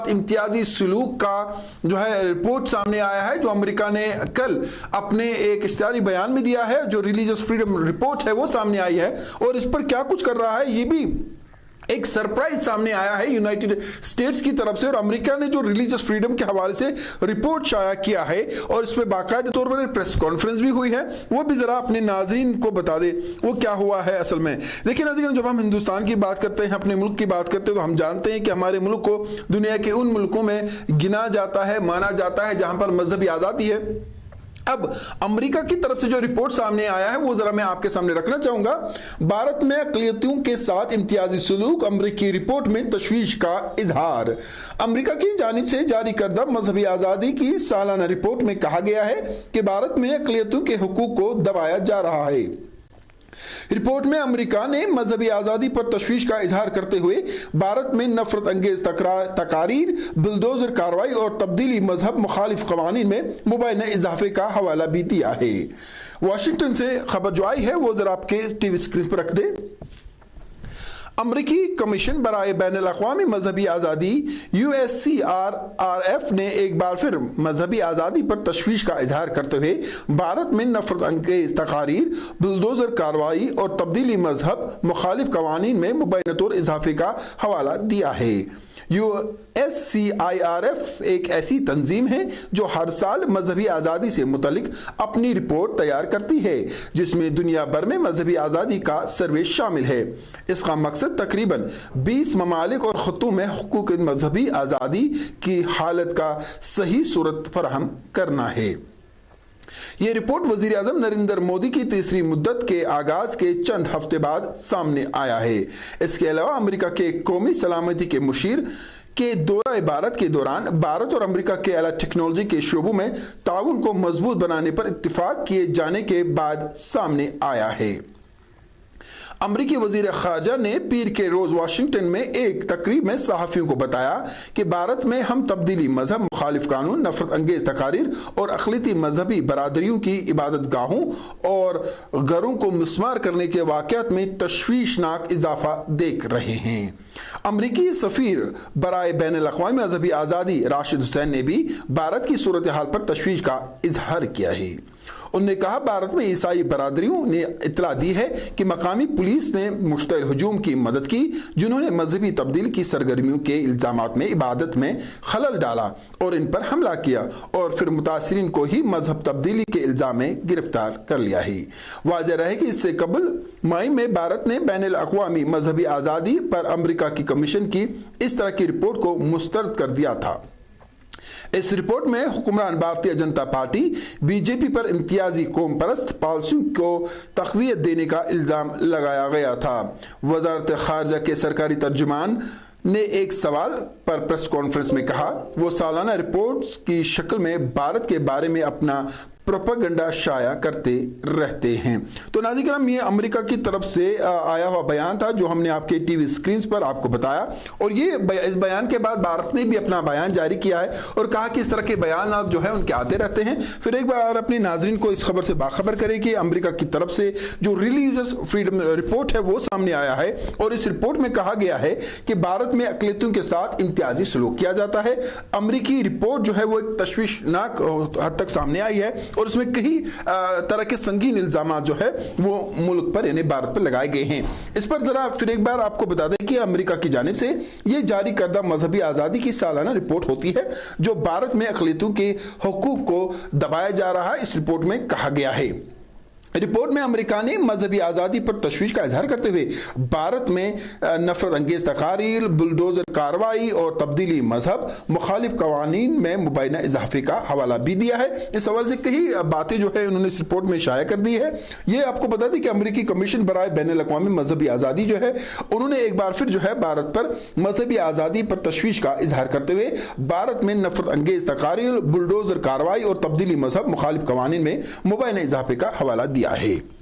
साथ इम्तियाजी सलूक का जो है रिपोर्ट सामने आया है, जो अमेरिका ने कल अपने एक इश्तिहारी बयान में दिया है। जो रिलीजियस फ्रीडम रिपोर्ट है वो सामने आई है और इस पर क्या कुछ कर रहा है ये भी एक सरप्राइज सामने आया है यूनाइटेड स्टेट्स की तरफ से। और अमेरिका ने जो रिलीजियस फ्रीडम के हवाले से रिपोर्ट शाया किया है और इस पे बाकायदे तौर पर प्रेस कॉन्फ्रेंस भी हुई है, वो भी जरा अपने नाज़रीन को बता दे वो क्या हुआ है असल में। देखिए नाज़रीन, जब हम हिंदुस्तान की बात करते हैं, अपने मुल्क की बात करते हैं, तो हम जानते हैं कि हमारे मुल्क को दुनिया के उन मुल्कों में गिना जाता है, माना जाता है जहां पर मजहबी आज़ादी है। अब अमेरिका की तरफ से जो रिपोर्ट सामने आया है वो जरा मैं आपके सामने रखना चाहूंगा। भारत में अक़लियतों के साथ इम्तियाजी सलूक, अमेरिकी रिपोर्ट में तशवीश का इजहार। अमेरिका की जानिब से जारी करदा मजहबी आज़ादी की सालाना रिपोर्ट में कहा गया है कि भारत में अक़लियतों के हुकूक को दबाया जा रहा है। रिपोर्ट में अमेरिका ने मजहबी आज़ादी पर तशवीश का इजहार करते हुए भारत में नफरत अंगेज तकारीर, बुलडोजर कार्रवाई और तब्दीली मजहब मुखालिफ कवानीन में मुबैना इजाफे का हवाला भी दिया है। वाशिंगटन से खबर जो आई है वो जरा आपके टीवी स्क्रीन पर रख दे। अमरीकी कमीशन बराए बैनुल अक़वामी मजहबी आज़ादी USCRRF ने एक बार फिर मजहबी आज़ादी पर तशवीश का इजहार करते हुए भारत में नफरत अंगेज तकारीर, बुलडोजर कार्रवाई और तब्दीली मजहब मुखालिफ कवानीन में मुबैना तौर इजाफे का हवाला दिया है। USCIRF एक ऐसी तंजीम है जो हर साल मजहबी आज़ादी से मुतलिक अपनी रिपोर्ट तैयार करती है, जिसमें दुनिया भर में मजहबी आज़ादी का सर्वे शामिल है। इसका मकसद तकरीबन 20 ममालिक और खत्तों में हुकूक मजहबी आज़ादी की हालत का सही सूरत फराहम करना है। ये रिपोर्ट वजीर आज़म नरेंद्र मोदी की तीसरी मुद्दत के आगाज के चंद हफ्ते बाद सामने आया है। इसके अलावा अमेरिका के कौमी सलामती के मुशीर के दौरा भारत के दौरान भारत और अमेरिका के आला टेक्नोलॉजी के शोबों में ताउन को मजबूत बनाने पर इत्तिफाक किए जाने के बाद सामने आया है। अमरीकी वजीर खारजा ने पीर के रोज वाशिंगटन में एक तकरीब में सहाफियों को बताया कि भारत में हम तब्दीली मजहब, मुखालिफ कानून, नफरत अंगेज तकारीर और अक़लियती मजहबी बरादरियों की इबादत गाहों और घरों को मिस्मार करने के वाक़यात में तशवीशनाक इजाफा देख रहे हैं। अमरीकी सफ़ीर बराए बैनुल अक़वामी मजहबी आज़ादी राशिद हुसैन ने भी भारत की सूरत हाल पर तशवीश का इजहार किया है। उन्होंने कहा, भारत में ईसाई बरादरियों ने इत्तला दी है कि मकामी पुलिस ने मुश्तइल हुजूम की मदद की, जिन्होंने मजहबी तब्दील की सरगर्मियों के इल्जामात में इबादत में खलल डाला और इन पर हमला किया और फिर मुतासिरीन को ही मजहब तब्दीली के इल्जाम में गिरफ्तार कर लिया है। वाज़ेह रहे कि इससे कबल मई में भारत ने बैनुल अक़वामी मजहबी आज़ादी पर अमेरिका की कमीशन की इस तरह की रिपोर्ट को मुस्तरद कर दिया था। इस रिपोर्ट में हुक्मरान भारतीय जनता पार्टी बीजेपी पर इम्तियाजी कौम परस्त पॉलिसियों को तक़वियत देने का इल्ज़ाम लगाया गया था। वज़ारत ख़ारजा के सरकारी तर्जुमान ने एक सवाल पर प्रेस कॉन्फ्रेंस में कहा, वो सालाना रिपोर्ट्स की शक्ल में भारत के बारे में अपना प्रोपेगेंडा शाया करते रहते हैं। तो नाज़रीन किराम, ये अमेरिका की तरफ से आया हुआ बयान था जो हमने आपके टीवी स्क्रीन पर आपको बताया। और ये इस बयान के बाद भारत ने भी अपना बयान जारी किया है और कहा कि इस तरह के बयान जो है उनके आते रहते हैं। फिर एक बार अपने नाज़रीन को इस खबर से बाखबर करें कि अमेरिका की तरफ से जो रिलीजियस फ्रीडम रिपोर्ट है वो सामने आया है और इस रिपोर्ट में कहा गया है कि भारत में अक़लियतों के साथ इम्तियाजी सलूक किया जाता है। अमेरिकी रिपोर्ट जो है वो एक तशवीशनाक हद तक सामने आई है और उसमें कई तरह के संगीन इल्जाम जो है वो मुल्क पर यानी भारत पर लगाए गए हैं। इस पर जरा फिर एक बार आपको बता दें कि अमेरिका की जानिब से ये जारी करदा मजहबी आज़ादी की सालाना रिपोर्ट होती है जो भारत में अक़लियतों के हुकूक को दबाया जा रहा है। इस रिपोर्ट में कहा गया है, रिपोर्ट में अमेरिका ने मजहबी आज़ादी पर तशवीश का इजहार करते हुए भारत में नफरत अंगेज तकारीर, बुलडोजर कार्रवाई और तब्दीली मजहब मुखालिफ कवानीन में मुबैना इजाफे का हवाला भी दिया है। इस हवाले से कई बातें जो है उन्होंने इस रिपोर्ट में शाया कर दी है। ये आपको बता दें कि अमरीकी कमीशन बराए बैनुल अक़वामी मजहबी आज़ादी जो है उन्होंने एक बार फिर जो है भारत पर मजहबी आज़ादी पर तशवीश का इजहार करते हुए भारत में नफरत अंगेज तकारीर, बुलडोजर कार्रवाई और तब्दीली मजहब मुखालिफ कवानीन में मुबैना इजाफे का हवाला दिया है।